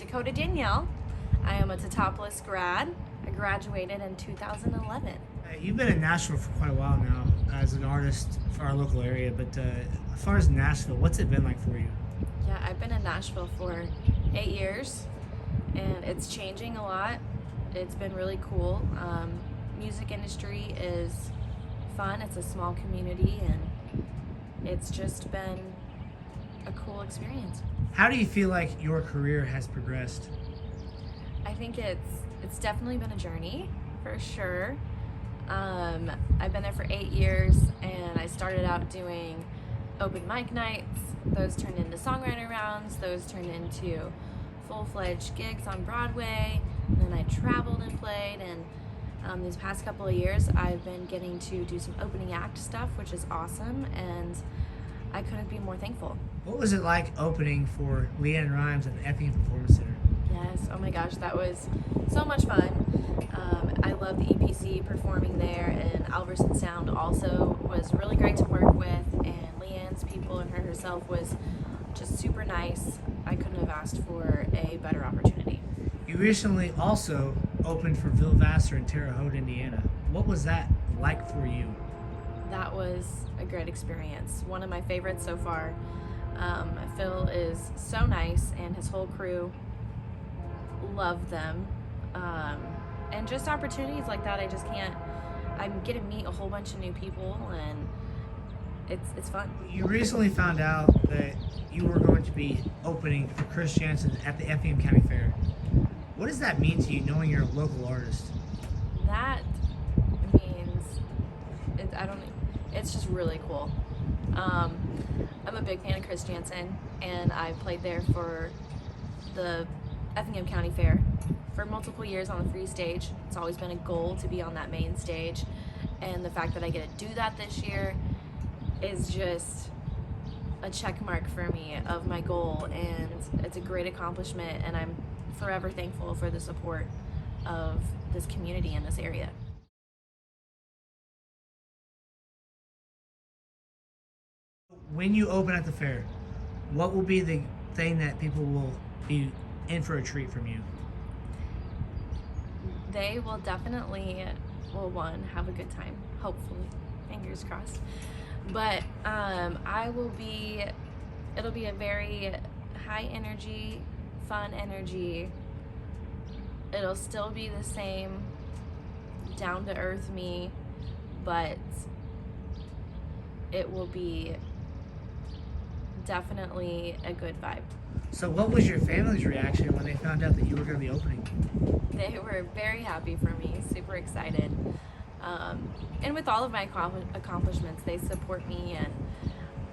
Dakota Danielle. I am a Totopolis grad. I graduated in 2011. You've been in Nashville for quite a while now as an artist for our local area, but as far as Nashville, what's it been like for you? Yeah, I've been in Nashville for 8 years and it's changing a lot. It's been really cool. Music industry is fun. It's a small community and it's just been a cool experience. How do you feel like your career has progressed? I think it's definitely been a journey, for sure. I've been there for 8 years and I started out doing open mic nights. Those turned into songwriter rounds. Those turned into full-fledged gigs on Broadway. And then I traveled and played, and these past couple of years I've been getting to do some opening act stuff, which is awesome, and I couldn't be more thankful. What was it like opening for Leanne Rhymes at the Effingham Performance Center? Yes, oh my gosh, that was so much fun. I love the EPC performing there, and Alverson Sound also was really great to work with, and Leanne's people and herself was just super nice. I couldn't have asked for a better opportunity. You recently also opened for Phil Vassar in Terre Haute, Indiana. What was that like for you? That was a great experience. One of my favorites so far. Phil is so nice, and his whole crew love them. And just opportunities like that, I get to meet a whole bunch of new people, and it's fun. You recently found out that you were going to be opening for Chris Jansen at the Effingham County Fair. What does that mean to you, knowing you're a local artist? That means, it's just really cool. I'm a big fan of Chris Jansen, and I played there for the Effingham County Fair for multiple years on the free stage. It's always been a goal to be on that main stage, and the fact that I get to do that this year is just a check mark for me of my goal, and it's a great accomplishment, and I'm forever thankful for the support of this community in this area. When you open at the fair, what will be the thing that people will be in for a treat from you? They will definitely, well, one, have a good time, hopefully, fingers crossed. But it'll be a very high energy, fun energy. It'll still be the same down to earth me, but it will be definitely a good vibe. So what was your family's reaction when they found out that you were going to be opening? They were very happy for me, super excited. And with all of my accomplishments, they support me and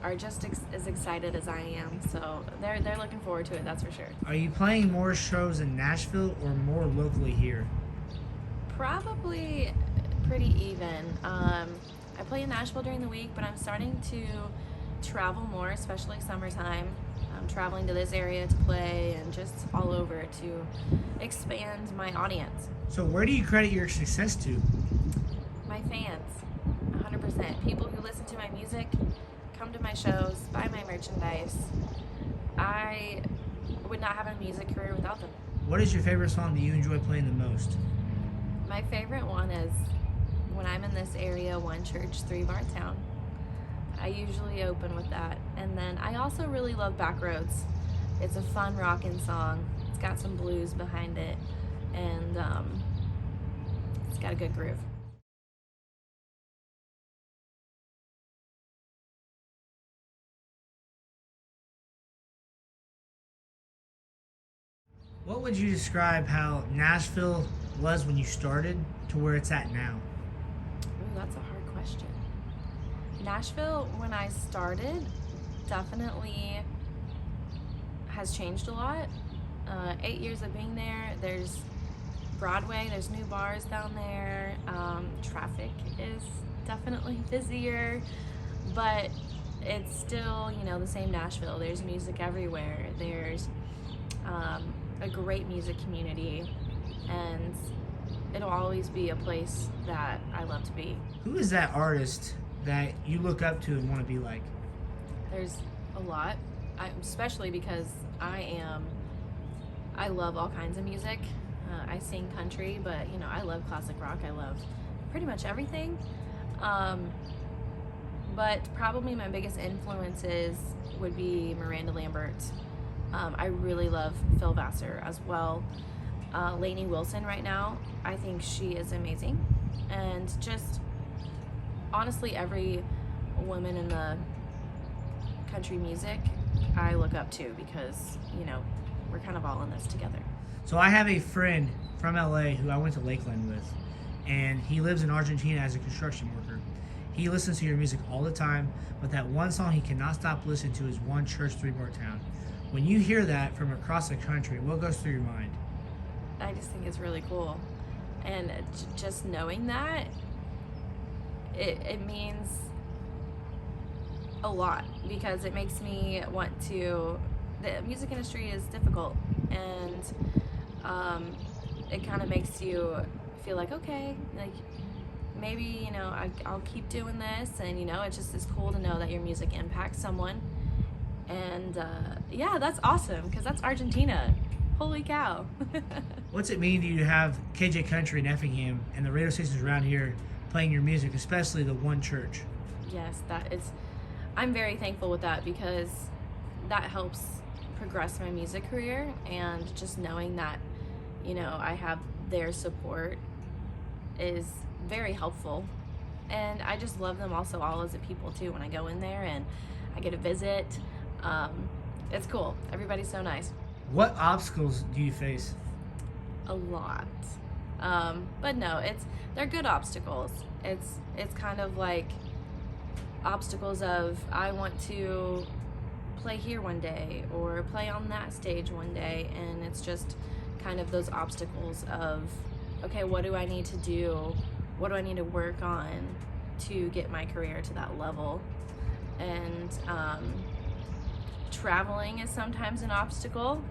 are just as excited as I am. So they're looking forward to it, that's for sure. Are you playing more shows in Nashville or more locally here? Probably pretty even. I play in Nashville during the week, but I'm starting to travel more, especially summertime. I'm traveling to this area to play and just all over to expand my audience. So where do you credit your success to? My fans, 100%. People who listen to my music, come to my shows, buy my merchandise. I would not have a music career without them. What is your favorite song that you enjoy playing the most? My favorite one is when I'm in this area, One Church, 3 Bar Town. I usually open with that. And then I also really love Backroads. It's a fun rockin' song. It's got some blues behind it, and it's got a good groove. What would you describe how Nashville was when you started to where it's at now? Ooh, that's a hard question. Nashville, when I started, definitely has changed a lot. 8 years of being there, there's Broadway, there's new bars down there. Traffic is definitely busier, but it's still, the same Nashville. There's music everywhere. There's a great music community, and it'll always be a place that I love to be. Who is that artist that you look up to and want to be like? There's a lot, especially because I am I love all kinds of music. I sing country, but you know, I love classic rock. I love pretty much everything. But probably my biggest influences would be Miranda Lambert. I really love Phil Vassar as well. Lainey Wilson right now, I think she is amazing. And just honestly, every woman in the country music I look up to, because, you know, we're kind of all in this together. So I have a friend from LA who I went to Lakeland with, and he lives in Argentina as a construction worker. He listens to your music all the time, but that one song he cannot stop listening to is One Church, Three More Town. When you hear that from across the country, what goes through your mind? I just think it's really cool. And just knowing that, it means a lot, because it makes me want to, the music industry is difficult, and it kind of makes you feel like, okay, like maybe, you know, I'll keep doing this, and you know, it's just as cool to know that your music impacts someone. And yeah, that's awesome, because that's Argentina. Holy cow. What's it mean to you to have KJ Country in Effingham and the radio stations around here playing your music, especially the One Church? Yes, I'm very thankful with that, because that helps progress my music career, and just knowing that, you know, I have their support is very helpful. And I just love them also all as a people too. When I go in there and I get a visit, it's cool. Everybody's so nice. What obstacles do you face? A lot. But no, they're good obstacles. It's kind of like obstacles of, I want to play here one day or play on that stage one day, and it's just kind of those obstacles of, okay, what do I need to do? What do I need to work on to get my career to that level? And traveling is sometimes an obstacle.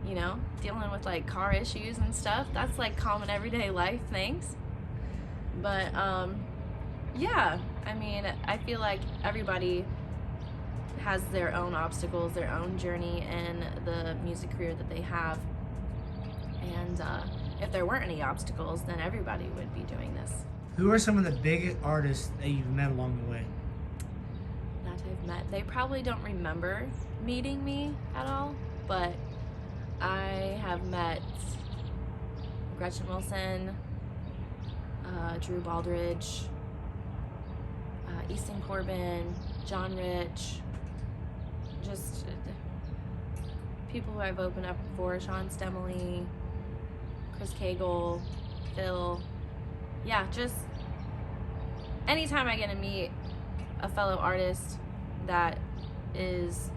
You know, dealing with like car issues and stuff, that's like common everyday life things. But yeah, I mean, I feel like everybody has their own obstacles, their own journey in the music career that they have. And if there weren't any obstacles, then everybody would be doing this. Who are some of the big artists that you've met along the way? That I've met. They probably don't remember meeting me at all, but I have met Gretchen Wilson, Drew Baldridge, Easton Corbin, John Rich, just people who I've opened up for, Sean Stemley, Chris Cagle, Phil. Yeah, just anytime I get to meet a fellow artist that is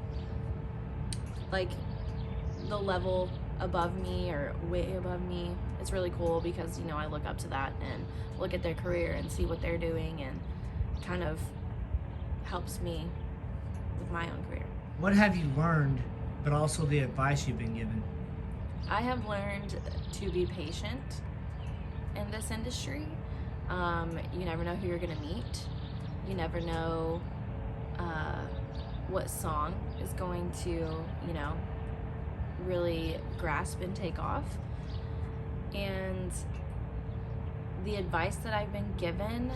like the level above me or way above me, it's really cool, because, you know, I look up to that and look at their career and see what they're doing, and kind of helps me with my own career. What have you learned, but also the advice you've been given? I have learned to be patient in this industry. You never know who you're gonna meet. You never know what song is going to, you know, really grasp and take off. And the advice that I've been given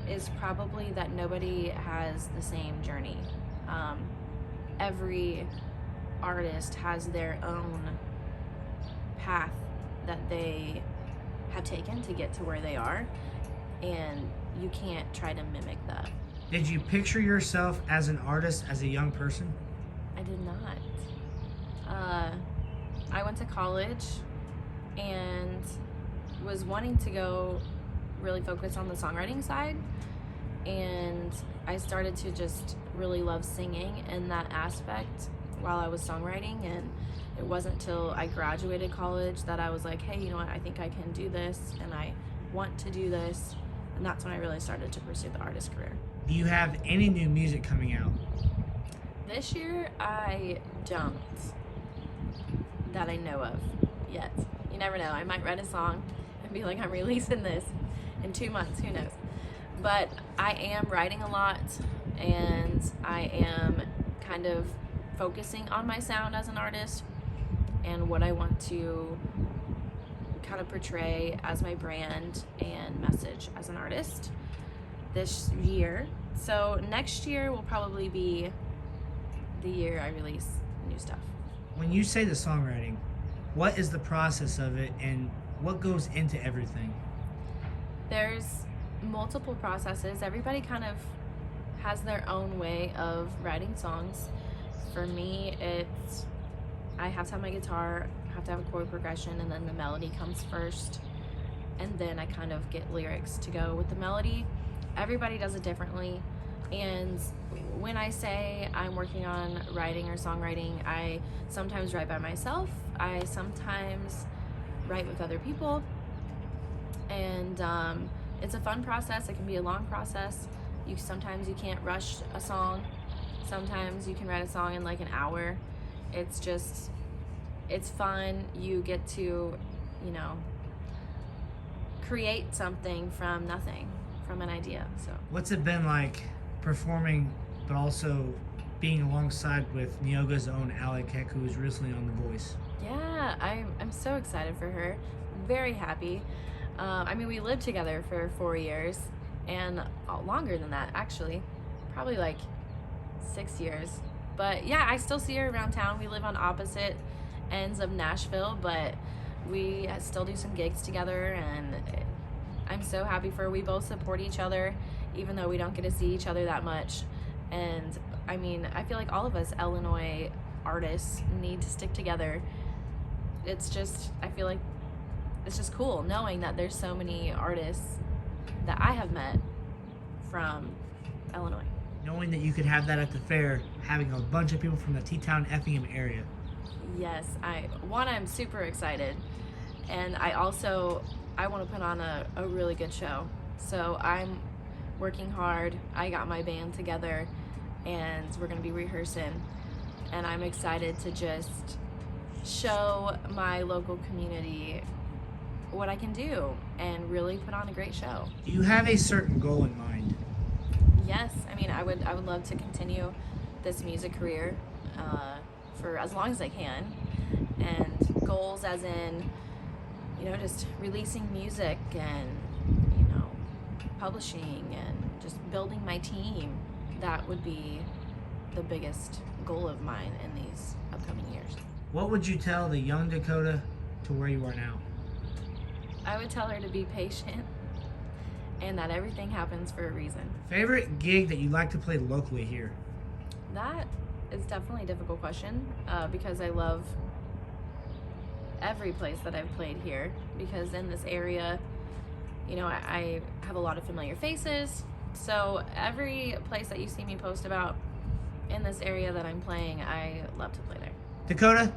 is probably that nobody has the same journey. Every artist has their own path that they have taken to get to where they are, and you can't try to mimic that. Did you picture yourself as an artist as a young person? I did not. I went to college and was wanting to go really focus on the songwriting side, and I started to just really love singing in that aspect while I was songwriting. And it wasn't till I graduated college that I was like, hey, you know what, I think I can do this, and I want to do this. And that's when I really started to pursue the artist career. Do you have any new music coming out? This year, I don't, that I know of yet. You never know, I might write a song and be like, I'm releasing this in 2 months, who knows. But I am writing a lot, and I am kind of focusing on my sound as an artist and what I want to kind of portray as my brand and message as an artist this year. So next year will probably be the year I release new stuff. When you say the songwriting, what is the process of it and what goes into everything? There's multiple processes. Everybody kind of has their own way of writing songs. For me, I have to have my guitar, have to have a chord progression, and then the melody comes first, and then I kind of get lyrics to go with the melody. Everybody does it differently, and when I say I'm working on writing or songwriting, I sometimes write by myself, I sometimes write with other people, and it's a fun process. It can be a long process. Sometimes you can't rush a song. Sometimes you can write a song in like an hour. It's fun. You get to, create something from nothing, from an idea. So what's it been like performing, but also being alongside with Neoga's own Alley Keck, who was recently on The Voice? Yeah, I'm so excited for her. Very happy. We lived together for 4 years, and longer than that, actually. Probably like 6 years. But yeah, I still see her around town. We live on opposite ends of Nashville, but we still do some gigs together, and I'm so happy for her. We both support each other, even though we don't get to see each other that much. And I feel like all of us Illinois artists need to stick together. I feel like it's just cool knowing that there's so many artists that I have met from Illinois. Knowing that you could have that at the fair, having a bunch of people from the T-Town Effingham area. Yes, I'm super excited, and I want to put on a really good show. So I'm working hard. I got my band together, and we're going to be rehearsing, and I'm excited to just show my local community what I can do and really put on a great show. Do you have a certain goal in mind? Yes, I would love to continue this music career for as long as I can, and goals as in, just releasing music and, publishing and just building my team. That would be the biggest goal of mine in these upcoming years. What would you tell the young Dakota to where you are now? I would tell her to be patient and that everything happens for a reason. Favorite gig that you like to play locally here? That is definitely a difficult question because I love every place that I've played here, because in this area, I have a lot of familiar faces. So every place that you see me post about in this area that I'm playing, I love to play there. Dakota,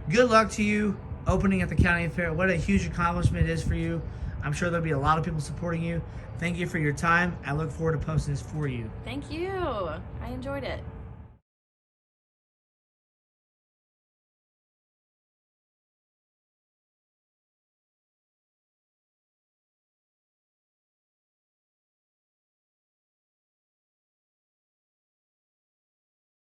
good luck to you opening at the county fair. What a huge accomplishment it is for you. I'm sure there'll be a lot of people supporting you. Thank you for your time. I look forward to posting this for you. Thank you. I enjoyed it.